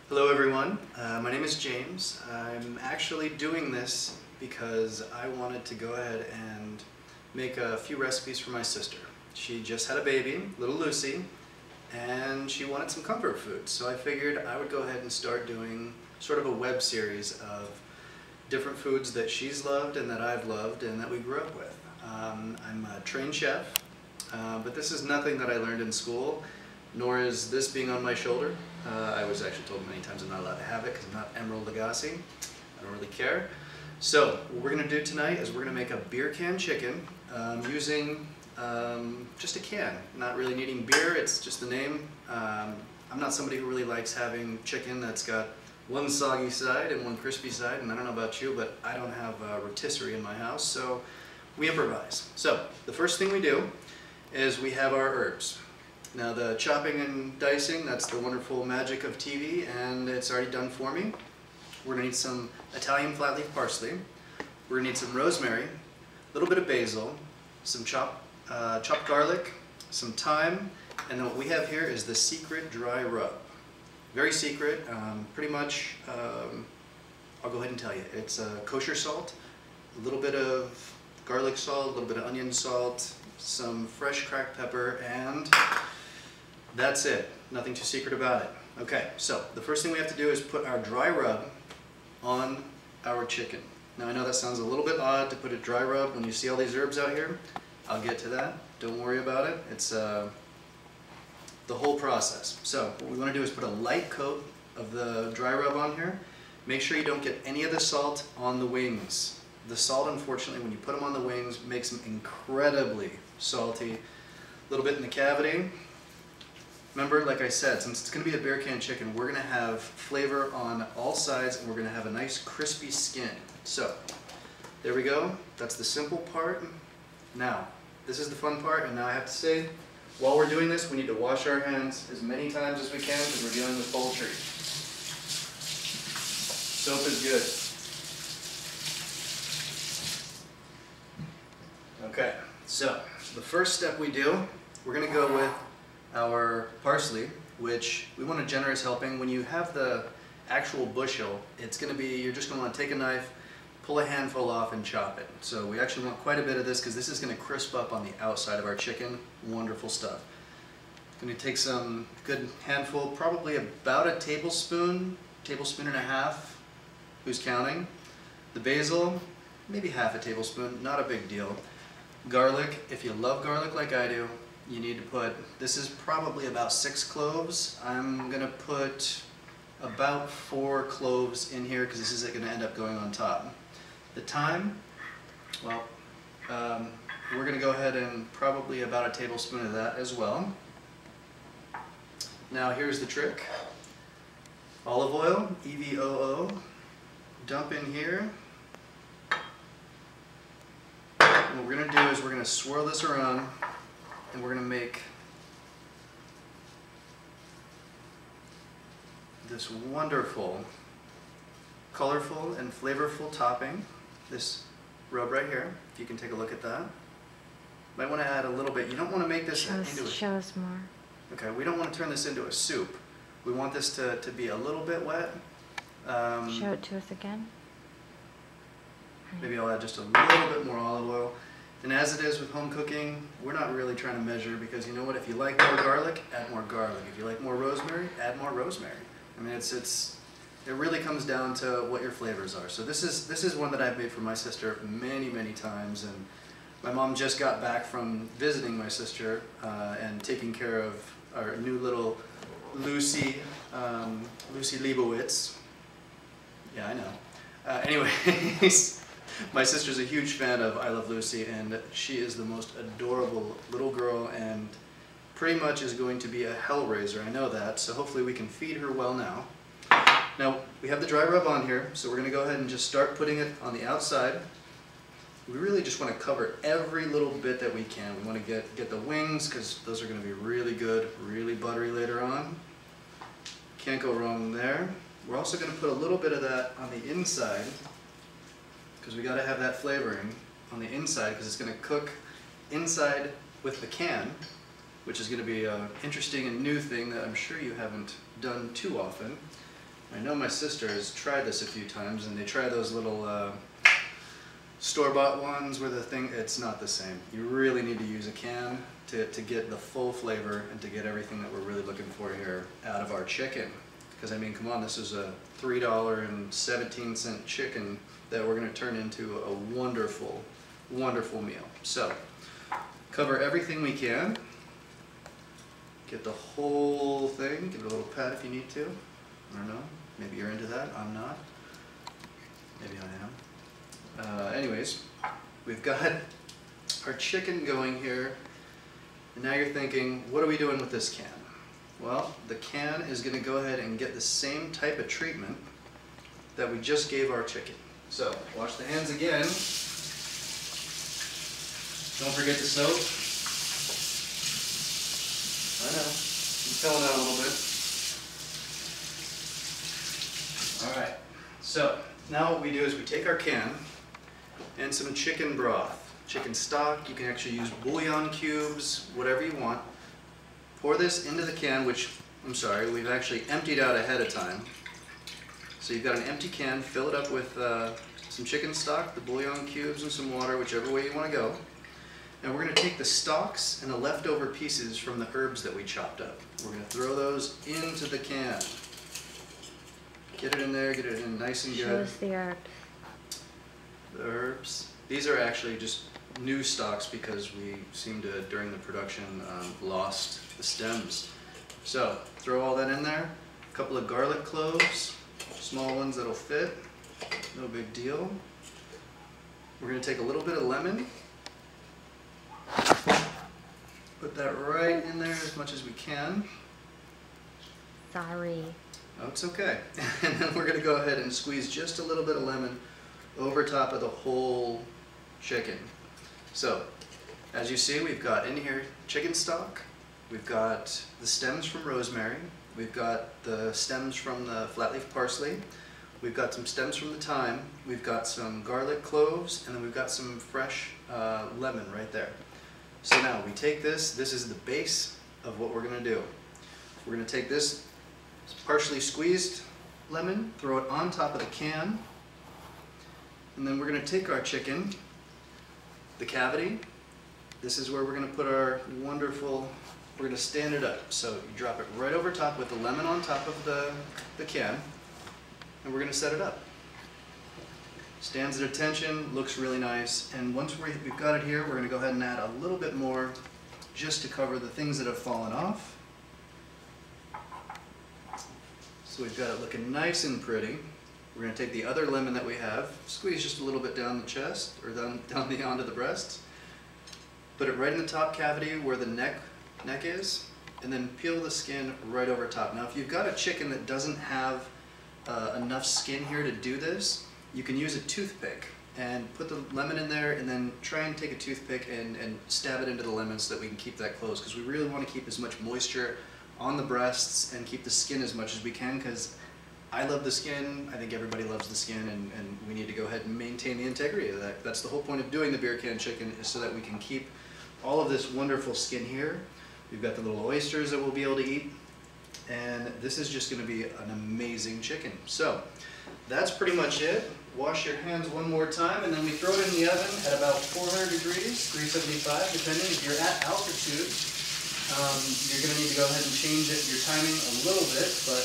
Hello everyone, my name is James. I'm actually doing this because I wanted to go ahead and make a few recipes for my sister. She just had a baby, little Lucy, and she wanted some comfort food. So I figured I would go ahead and start doing sort of a web series of different foods that she's loved and that I've loved and that we grew up with. I'm a trained chef, but this is nothing that I learned in school, nor is this being on my shoulder. I was actually told many times I'm not allowed to have it because I'm not Emerald Lagasse. I don't really care. So what we're going to do tonight is we're going to make a beer can chicken using just a can, not really needing beer, it's just the name. I'm not somebody who really likes having chicken that's got one soggy side and one crispy side, and I don't know about you, but I don't have a rotisserie in my house, so we improvise. So the first thing we do is we have our herbs. Now the chopping and dicing, that's the wonderful magic of TV, and it's already done for me. We're going to need some Italian flat leaf parsley. We're going to need some rosemary, a little bit of basil, some chopped garlic, some thyme, and then what we have here is the secret dry rub. Very secret, pretty much, I'll go ahead and tell you. It's kosher salt, a little bit of garlic salt, a little bit of onion salt, some fresh cracked pepper, and that's it. Nothing too secret about it. Okay, so the first thing we have to do is put our dry rub on our chicken. Now I know that sounds a little bit odd to put a dry rub when you see all these herbs out here. I'll get to that. Don't worry about it. It's the whole process. So what we want to do is put a light coat of the dry rub on here. Make sure you don't get any of the salt on the wings. The salt, unfortunately, when you put them on the wings, makes them incredibly salty. A little bit in the cavity. Remember, like I said, since it's going to be a beer can chicken, we're going to have flavor on all sides and we're going to have a nice crispy skin. So, there we go. That's the simple part. Now, this is the fun part, and now I have to say, while we're doing this, we need to wash our hands as many times as we can because we're dealing with poultry. Soap is good. Okay, so the first step we do, we're going to go with our parsley, which we want a generous helping. When you have the actual bushel, it's going to be, you're just going to want to take a knife, pull a handful off and chop it. So we actually want quite a bit of this because this is going to crisp up on the outside of our chicken. Wonderful stuff. Going to take some good handful, probably about a tablespoon and a half, who's counting. The basil, maybe half a tablespoon, not a big deal. Garlic, if you love garlic like I do, you need to put, this is probably about 6 cloves. I'm going to put about 4 cloves in here because this is going to end up going on top. The thyme, well, we're going to go ahead and probably about a tablespoon of that as well. Now here's the trick. Olive oil, EVOO, dump in here. And what we're going to do is we're going to swirl this around and we're going to make this wonderful, colorful and flavorful topping. This rub right here, if you can take a look at that. Might want to add a little bit. You don't want to make this into a... Show us more. Okay, we don't want to turn this into a soup. We want this to be a little bit wet. Show it to us again. Maybe I'll add just a little bit more olive oil. And as it is with home cooking, we're not really trying to measure because you know what? If you like more garlic, add more garlic. If you like more rosemary, add more rosemary. I mean, it really comes down to what your flavors are. So this is one that I've made for my sister many, many times, and my mom just got back from visiting my sister and taking care of our new little Lucy, Lucy Leibowitz. Yeah, I know. Anyways, my sister's a huge fan of I Love Lucy, and she is the most adorable little girl and pretty much is going to be a hellraiser, I know that, so hopefully we can feed her well now. Now, we have the dry rub on here, so we're going to go ahead and just start putting it on the outside. We really just want to cover every little bit that we can. We want to get the wings, because those are going to be really good, really buttery later on. Can't go wrong there. We're also going to put a little bit of that on the inside, because we got to have that flavoring on the inside, because it's going to cook inside with the can, which is going to be an interesting and new thing that I'm sure you haven't done too often. I know my sister has tried this a few times, and they try those little store-bought ones where the thing, it's not the same. You really need to use a can to get the full flavor and to get everything that we're really looking for here out of our chicken. Because I mean, come on, this is a $3.17 chicken that we're going to turn into a wonderful, wonderful meal. So, cover everything we can. Get the whole thing. Give it a little pat if you need to. I don't know. Maybe you're into that. I'm not. Maybe I am. Anyways, we've got our chicken going here. And now you're thinking, what are we doing with this can? Well, the can is going to go ahead and get the same type of treatment that we just gave our chicken. So, wash the hands again. Don't forget the soap. I know, I'm filling out a little bit. Alright, so now what we do is we take our can and some chicken broth. Chicken stock, you can actually use bouillon cubes, whatever you want. Pour this into the can, which, I'm sorry, we've actually emptied out ahead of time. So you've got an empty can, fill it up with some chicken stock, the bouillon cubes, and some water, whichever way you want to go. And we're going to take the stalks and the leftover pieces from the herbs that we chopped up. We're going to throw those into the can. Get it in there, get it in nice and good. Show us the herbs. The herbs. These are actually just new stalks because we seem to, during the production, lost the stems. So, throw all that in there. A couple of garlic cloves, small ones that'll fit. No big deal. We're going to take a little bit of lemon. Put that right in there as much as we can. Sorry. Oh, it's okay. And then we're going to go ahead and squeeze just a little bit of lemon over top of the whole chicken. So, as you see, we've got in here chicken stock, we've got the stems from rosemary, we've got the stems from the flat leaf parsley, we've got some stems from the thyme, we've got some garlic cloves, and then we've got some fresh lemon right there. So now we take this is the base of what we're going to do. We're going to take this partially squeezed lemon, throw it on top of the can, and then we're going to take our chicken, the cavity, this is where we're going to put our wonderful, we're going to stand it up. So you drop it right over top with the lemon on top of the can, and we're going to set it up. Stands at attention, looks really nice, and once we've got it here, we're going to go ahead and add a little bit more just to cover the things that have fallen off. So we've got it looking nice and pretty. We're going to take the other lemon that we have, squeeze just a little bit down the chest, or down onto the breast, put it right in the top cavity where the neck is, and then peel the skin right over top. Now if you've got a chicken that doesn't have enough skin here to do this, you can use a toothpick and put the lemon in there and then try and take a toothpick and stab it into the lemon so that we can keep that closed, because we really want to keep as much moisture on the breasts and keep the skin as much as we can, because I love the skin, I think everybody loves the skin, and we need to go ahead and maintain the integrity of that. That's the whole point of doing the beer can chicken, is so that we can keep all of this wonderful skin here. We've got the little oysters that we'll be able to eat, and this is just going to be an amazing chicken. So that's pretty much it. Wash your hands one more time, and then we throw it in the oven at about 400 degrees, 375, depending. If you're at altitude, you're going to need to go ahead and change your timing a little bit, but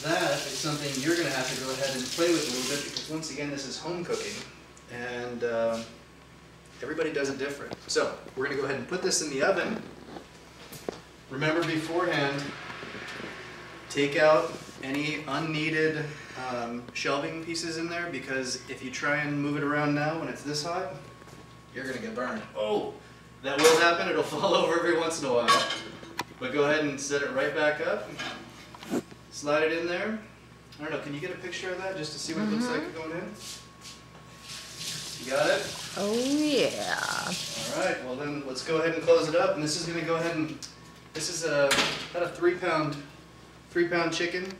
that is something you're going to have to go ahead and play with a little bit, because once again, this is home cooking, and everybody does it different. So we're going to go ahead and put this in the oven. Remember beforehand, take out any unneeded shelving pieces in there, because if you try and move it around now when it's this hot, you're going to get burned. Oh, that will happen. It'll fall over every once in a while. But go ahead and set it right back up. Slide it in there. I don't know, can you get a picture of that just to see what it looks like going in? You got it? Oh yeah. Alright, well then let's go ahead and close it up. And this is going to go ahead and, this is about a 3-pound chicken.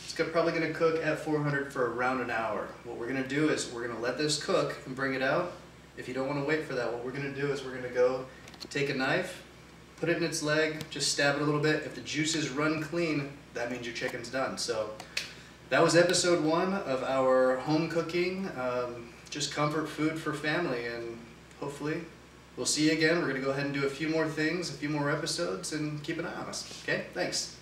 It's probably going to cook at 400 for around an hour. What we're going to do is we're going to let this cook and bring it out. If you don't want to wait for that, what we're going to do is we're going to go take a knife, put it in its leg, just stab it a little bit. If the juices run clean, that means your chicken's done. So that was episode 1 of our home cooking, just comfort food for family, and hopefully we'll see you again. We're going to go ahead and do a few more things, a few more episodes, and keep an eye on us. Okay, thanks.